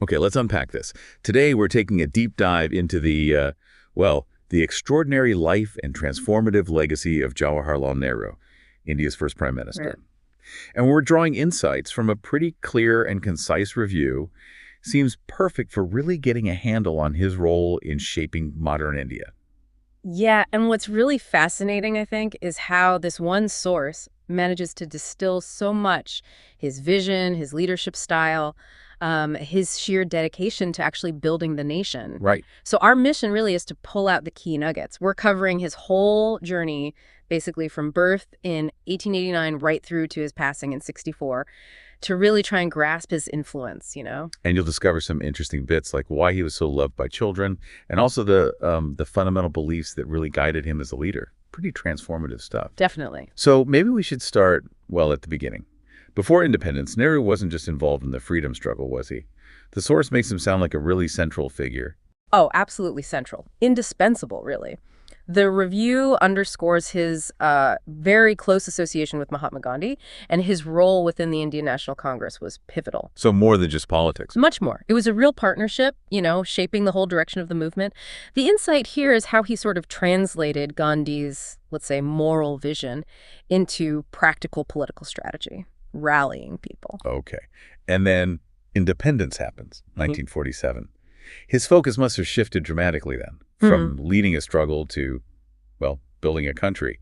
Okay, let's unpack this. Today, we're taking a deep dive into the extraordinary life and transformative legacy of Jawaharlal Nehru, India's first prime Right. minister. And we're drawing insights from a pretty clear and concise review. Seems perfect for really getting a handle on his role in shaping modern India. Yeah, and what's really fascinating, I think, is how this one source manages to distill so much: his vision, his leadership style, his sheer dedication to actually building the nation. Right. So our mission really is to pull out the key nuggets. We're covering his whole journey, basically from birth in 1889 right through to his passing in 64, to really try and grasp his influence. And you'll discover some interesting bits like why he was so loved by children and also the fundamental beliefs that really guided him as a leader. Pretty transformative stuff. Definitely. So maybe we should start, well, at the beginning. Before independence, Nehru wasn't just involved in the freedom struggle, was he? The source makes him sound like a really central figure. Oh, absolutely central. Indispensable, really. The review underscores his very close association with Mahatma Gandhi, and his role within the Indian National Congress was pivotal. So more than just politics. Much more. It was a real partnership, shaping the whole direction of the movement. The insight here is how he sort of translated Gandhi's, let's say, moral vision into practical political strategy, rallying people. Okay. And then independence happens, 1947. His focus must have shifted dramatically then, from leading a struggle to, well, building a country.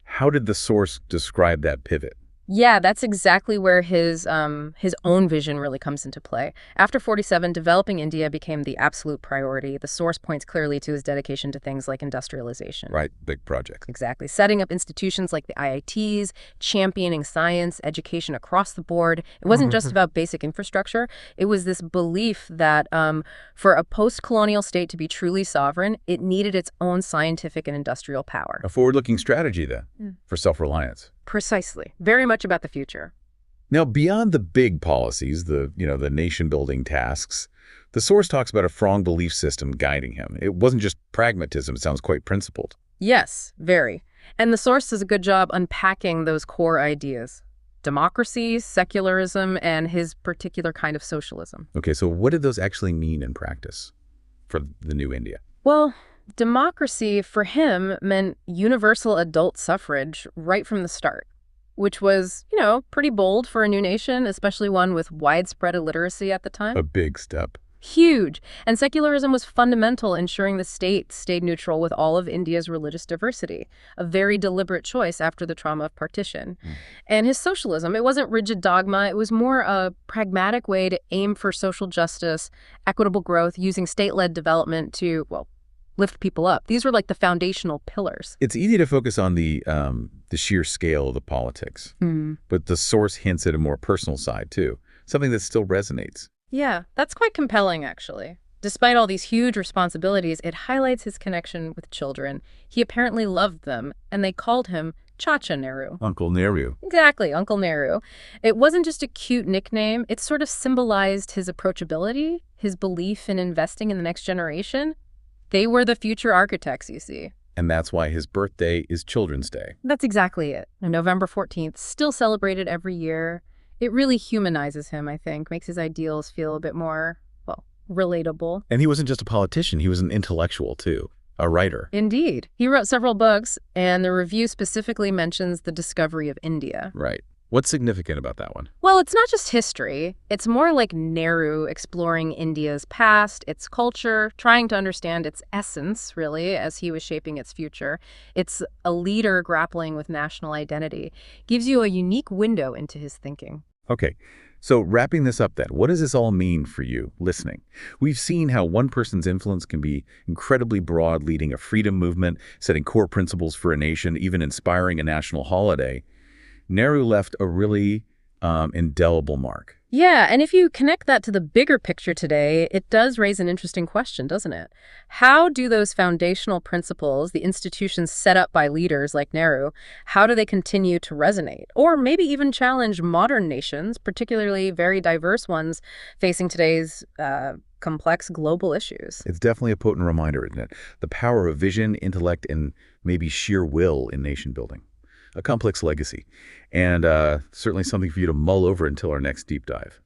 How did the source describe that pivot? Yeah, that's exactly where his own vision really comes into play. After 47, developing India became the absolute priority. The source points clearly to his dedication to things like industrialization. Right, big project. Exactly. Setting up institutions like the IITs, championing science, education across the board. It wasn't just about basic infrastructure. It was this belief that for a post-colonial state to be truly sovereign, it needed its own scientific and industrial power. A forward-looking strategy, then, for self-reliance. Precisely. Very much about the future. Now, beyond the big policies, the nation-building tasks, the source talks about a strong belief system guiding him. It wasn't just pragmatism. It sounds quite principled. Yes, very. And the source does a good job unpacking those core ideas: democracy, secularism, and his particular kind of socialism. Okay, so what did those actually mean in practice for the new India? Well, democracy for him meant universal adult suffrage right from the start, which was, pretty bold for a new nation, especially one with widespread illiteracy at the time. A big step. Huge. And secularism was fundamental, ensuring the state stayed neutral with all of India's religious diversity, a very deliberate choice after the trauma of partition. And his socialism, it wasn't rigid dogma. It was more a pragmatic way to aim for social justice, equitable growth, using state-led development to, well, lift people up. These were like the foundational pillars. It's easy to focus on the sheer scale of the politics, but the source hints at a more personal side, too, something that still resonates. Yeah, that's quite compelling, actually. Despite all these huge responsibilities, it highlights his connection with children. He apparently loved them, and they called him Chacha Nehru. Uncle Nehru. Exactly, Uncle Nehru. It wasn't just a cute nickname. It sort of symbolized his approachability, his belief in investing in the next generation. They were the future architects, you see. And that's why his birthday is Children's Day. That's exactly it. And November 14th, still celebrated every year. It really humanizes him, I think, makes his ideals feel a bit more, well, relatable. And he wasn't just a politician, he was an intellectual, too. A writer. Indeed. He wrote several books, and the review specifically mentions the discovery of India. Right. What's significant about that one? Well, it's not just history. It's more like Nehru exploring India's past, its culture, trying to understand its essence, really, as he was shaping its future. It's a leader grappling with national identity. Gives you a unique window into his thinking. Okay, so wrapping this up then, what does this all mean for you listening? We've seen how one person's influence can be incredibly broad, leading a freedom movement, setting core principles for a nation, even inspiring a national holiday. Nehru left a really indelible mark. Yeah, and if you connect that to the bigger picture today, it does raise an interesting question, doesn't it? How do those foundational principles, the institutions set up by leaders like Nehru, how do they continue to resonate? Or maybe even challenge modern nations, particularly very diverse ones, facing today's complex global issues? It's definitely a potent reminder, isn't it? The power of vision, intellect, and maybe sheer will in nation building. A complex legacy, and certainly something for you to mull over until our next deep dive.